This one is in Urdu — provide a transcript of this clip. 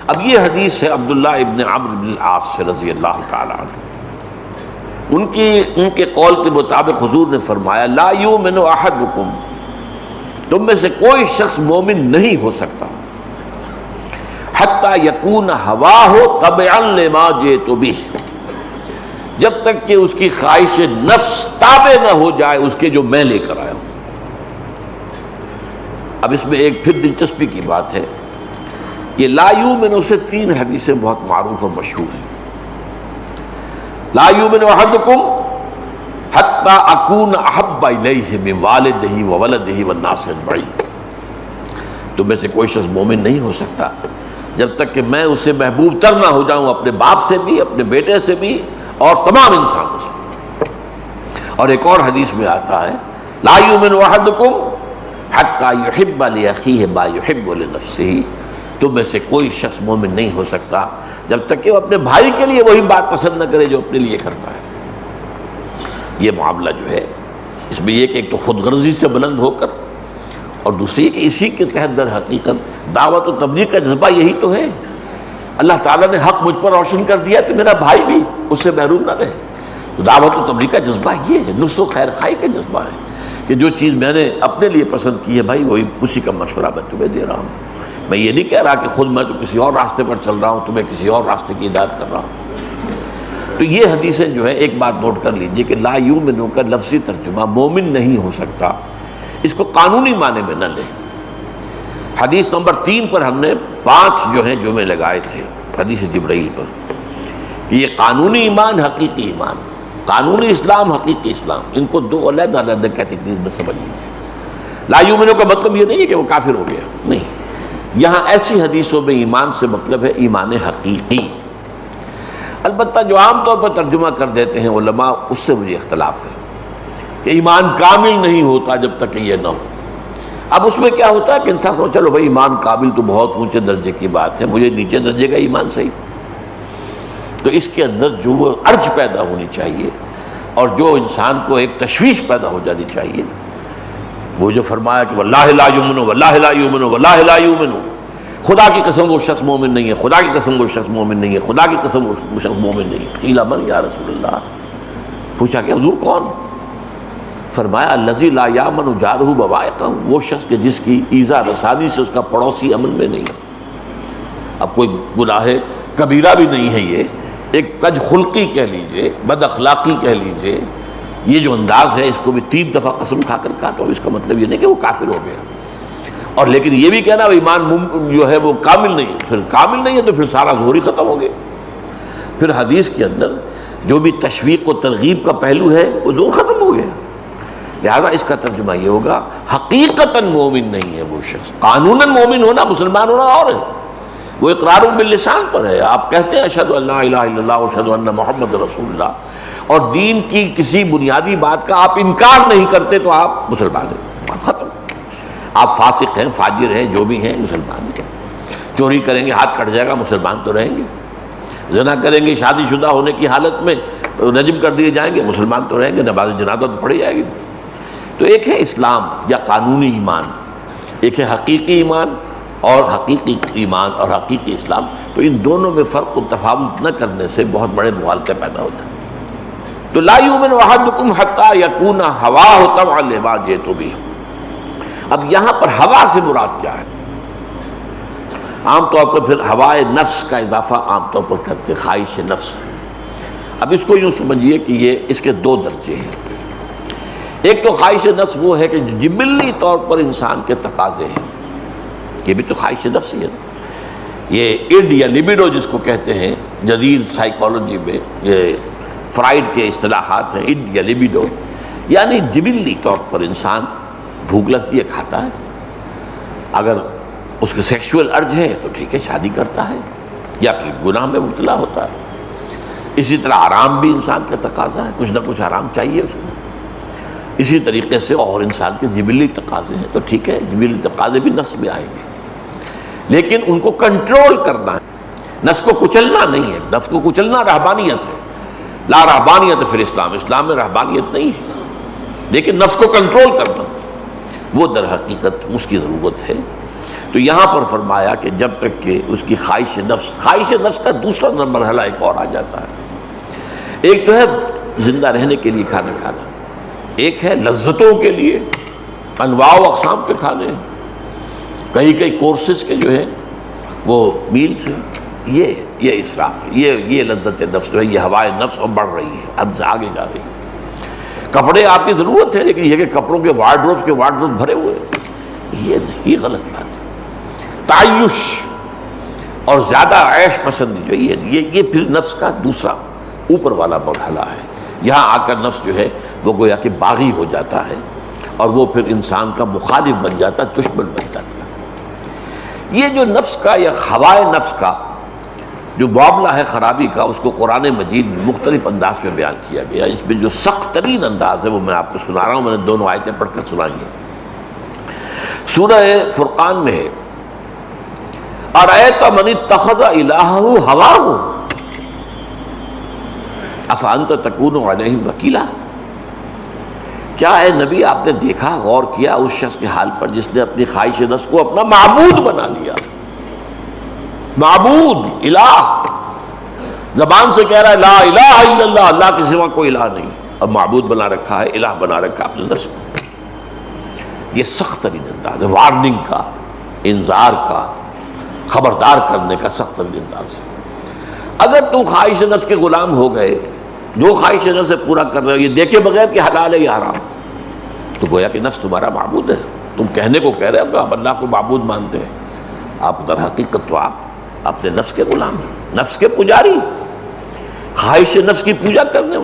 اب یہ حدیث ہے عبداللہ ابن عمرو بن العاص سے رضی اللہ تعالی عنہ، ان کے قول کے مطابق حضور نے فرمایا لا یؤمن احدکم، تم میں سے کوئی شخص مومن نہیں ہو سکتا حتی یکون ہواہ تبعا لما جئت بہ، جب تک کہ اس کی خواہش نفس تابع نہ ہو جائے اس کے جو میں لے کر آیا ہوں۔ اب اس میں ایک پھر دلچسپی کی بات ہے، یہ لا یؤمن سے 3 حدیثیں بہت معروف اور مشہور ہیں۔ لا یؤمن احدکم حتی اکون احب الیہ من والدہ وولدہ والناس اجمعین، تم میں سے کوئی شخص مومن نہیں ہو سکتا جب تک کہ میں اسے محبوب تر نہ ہو جاؤں، اپنے باپ سے بھی، اپنے بیٹے سے بھی، اور تمام انسانوں سے۔ اور ایک اور حدیث میں آتا ہے لا یؤمن احدکم حتی یحب لاخیہ ما یحب لنفسہ، تم میں سے کوئی شخص مومن نہیں ہو سکتا جب تک کہ وہ اپنے بھائی کے لیے وہی بات پسند نہ کرے جو اپنے لیے کرتا ہے۔ یہ معاملہ جو ہے اس میں یہ کہ ایک تو خود غرضی سے بلند ہو کر، اور دوسری کہ اسی کے تحت در حقیقت دعوت و تبلیغ کا جذبہ یہی تو ہے۔ اللہ تعالیٰ نے حق مجھ پر روشن کر دیا تو میرا بھائی بھی اس سے محروم نہ رہے، تو دعوت و تبلیغ کا جذبہ یہ ہے، نصح و خیر خواہی کا جذبہ ہے کہ جو چیز میں نے اپنے لیے پسند کی ہے بھائی وہی اسی کا مشورہ میں تمہیں دے رہا ہوں۔ میں یہ نہیں کہہ رہا کہ خود میں تو کسی اور راستے پر چل رہا ہوں، تمہیں کسی اور راستے کی ہدایت کر رہا ہوں۔ تو یہ حدیثیں جو ہے ایک بات نوٹ کر لیجئے کہ لا یؤمن کا لفظی ترجمہ مومن نہیں ہو سکتا، اس کو قانونی معنی میں نہ لیں۔ حدیث نمبر 3 پر ہم نے 5 جو ہیں جمعے لگائے تھے حدیث جبرائیل پر، کہ یہ قانونی ایمان، حقیقی ایمان، قانونی اسلام، حقیقی اسلام، ان کو 2 علیحدہ علیحدہ کیٹیگریز میں سمجھ لیجیے۔ لا یؤمن کا مطلب یہ نہیں ہے کہ وہ کافر ہو گیا، نہیں، یہاں ایسی حدیثوں میں ایمان سے مطلب ہے ایمان حقیقی۔ البتہ جو عام طور پر ترجمہ کر دیتے ہیں علماء، اس سے مجھے اختلاف ہے کہ ایمان کامل نہیں ہوتا جب تک کہ یہ نہ ہو۔ اب اس میں کیا ہوتا ہے کہ انسان سمجھ چلو بھائی ایمان کامل تو بہت اونچے درجے کی بات ہے، مجھے نیچے درجے کا ایمان صحیح، تو اس کے اندر جو وہ ارج پیدا ہونی چاہیے اور جو انسان کو ایک تشویش پیدا ہو جانی چاہیے، وہ جو فرمایا کہ واللہ لا یؤمن واللہ لا یؤمن واللہ لا یؤمن، خدا کی قسم وہ شخص مومن نہیں ہے، خدا کی قسم وہ شخص مومن نہیں ہے، خدا کی قسم وہ شخص مومن نہیں ہے۔ قیل من یا رسول اللہ، پوچھا کہ حضور کون؟ فرمایا الذی لا یامن جارہ بوائقہ، وہ شخص کہ جس کی ایذا رسانی سے اس کا پڑوسی امن میں نہیں ہے۔ اب کوئی گناہ کبیرہ بھی نہیں ہے، یہ ایک کج خلقی کہہ لیجئے، بد اخلاقی کہہ لیجئے، یہ جو انداز ہے اس کو بھی 3 دفعہ قسم کھا کر کہا، تو اس کا مطلب یہ نہیں کہ وہ کافر ہو گیا، اور لیکن یہ بھی کہنا وہ ایمان جو ہے وہ کامل نہیں، پھر کامل نہیں ہے تو پھر سارا ظہور ہی ختم ہو گیا۔ پھر حدیث کے اندر جو بھی تشویق و ترغیب کا پہلو ہے وہ ظہور ختم ہو گیا۔ لہذا اس کا ترجمہ یہ ہوگا حقیقتاً مومن نہیں ہے وہ شخص، قانوناً مومن ہونا، مسلمان ہونا اور ہے، وہ اقرار باللسان پر ہے، آپ کہتے ہیں اشہد ان لا الہ الا اللہ واشہد ان محمد رسول اللہ، اور دین کی کسی بنیادی بات کا آپ انکار نہیں کرتے تو آپ مسلمان ہیں، بات ختم۔ آپ فاسق ہیں، فاجر ہیں، جو بھی ہیں، مسلمان ہیں۔ چوری کریں گے ہاتھ کٹ جائے گا، مسلمان تو رہیں گے۔ زنا کریں گے شادی شدہ ہونے کی حالت میں رجم کر دیے جائیں گے، مسلمان تو رہیں گے، نماز جنازہ تو پڑھی جائے گی۔ تو ایک ہے اسلام یا قانونی ایمان، ایک ہے حقیقی ایمان اور حقیقی ایمان اور حقیقی اسلام، تو ان دونوں میں فرق و تفاوت نہ کرنے سے بہت بڑے مغالطے پیدا ہو جائیں۔ تو لا یؤمن احدکم حتی یکون ہواہ تبعا لما جئت بہ۔ اب یہاں پر ہوا سے مراد کیا ہے؟ عام طور پر پھر ہوائے نفس کا اضافہ عام طور پر کرتے، خواہش نفس۔ اب اس کو یوں سمجھیے کہ یہ اس کے 2 درجے ہیں۔ ایک تو خواہش نفس وہ ہے کہ جبلی طور پر انسان کے تقاضے ہیں، یہ بھی تو خواہش نفس ہی ہے۔ یہ اڈ یا لیبیڈو جس کو کہتے ہیں جدید سائیکالوجی میں، یہ فرائڈ کے اصطلاحات ہیں، اڈ یا لیبیڈو، یعنی جبلی طور پر انسان بھوک لگتی ہے کھاتا ہے، اگر اس کے سیکشول ارج ہے تو ٹھیک ہے شادی کرتا ہے یا پھر گناہ میں مبتلا ہوتا ہے۔ اسی طرح آرام بھی انسان کا تقاضا ہے، کچھ نہ کچھ آرام چاہیے اس کو۔ اسی طریقے سے اور انسان کے جبلی تقاضے ہیں، تو ٹھیک ہے جبلی تقاضے بھی نفس میں آئیں گے، لیکن ان کو کنٹرول کرنا ہے، نفس کو کچلنا نہیں ہے۔ نفس کو کچلنا رہبانیت ہے، لا رہبانیت فی الاسلام، اسلام میں رہبانیت نہیں ہے، لیکن نفس کو کنٹرول کرنا۔ وہ در حقیقت اس کی ضرورت ہے۔ تو یہاں پر فرمایا کہ جب تک کہ اس کی خواہش نفس کا دوسرا مرحلہ ایک اور آ جاتا ہے۔ ایک تو ہے زندہ رہنے کے لیے کھانا کھانا، ایک ہے لذتوں کے لیے انواع و اقسام کے کھانے، کئی کورسز کے جو ہے وہ میلز ہیں، یہ اسراف ہے، یہ لذت نفس جو ہے، یہ ہوائے نفس اب بڑھ رہی ہے، اب آگے جا رہی ہے۔ کپڑے آپ کی ضرورت ہے، لیکن یہ کہ کپڑوں کے وارڈروب بھرے ہوئے، یہ نہیں، یہ غلط بات ہے۔ تعیش اور زیادہ عیش پسندی جو یہ پھر نفس کا دوسرا اوپر والا مرحلہ ہے۔ یہاں آ کر نفس جو ہے وہ گویا کہ باغی ہو جاتا ہے، اور وہ پھر انسان کا مخالف بن جاتا ہے، دشمن بن جاتا ہے۔ یہ جو نفس کا یا ہوائے نفس کا جو معاملہ ہے خرابی کا، اس کو قرآن مجید میں مختلف انداز میں بیان کیا گیا۔ اس میں جو سخت ترین انداز ہے وہ میں آپ کو سنا رہا ہوں، میں نے دونوں آیتیں پڑھ کر سنائی ہیں۔ سورہ فرقان میں ہے، أَرَأَيْتَ مَنِ اتَّخَذَ إِلَٰهَهُ هَوَاهُ أَفَأَنْتَ تَكُونُ عَلَيْهِمْ وَكِيلًا۔ کیا اے نبی آپ نے دیکھا، غور کیا اس شخص کے حال پر جس نے اپنی خواہش نفس کو اپنا معبود بنا لیا؟ معبود، الہ، زبان سے کہہ رہا ہے لا الہ الا اللہ، اللہ کے سوا کوئی الہ نہیں، اب معبود بنا رکھا ہے، الہ بنا رکھا اپنے نفس کو۔ یہ سخت ترین انداز ہے، وارننگ کا، انذار کا، خبردار کرنے کا سخت ترین انداز ہے۔ اگر تم خواہش نفس کے غلام ہو گئے، جو خواہش نفس سے پورا کر رہے ہو، یہ دیکھے بغیر کہ حلال ہے یا حرام، تو گویا کہ نفس تمہارا معبود ہے۔ تم کہنے کو کہہ رہے ہو کہ آپ اللہ کو معبود مانتے ہیں، آپ در حقیقت تو آپ اپنے نفس کے غلام ہیں، نفس کے پجاری، خواہش نفس کی پوجا کرنے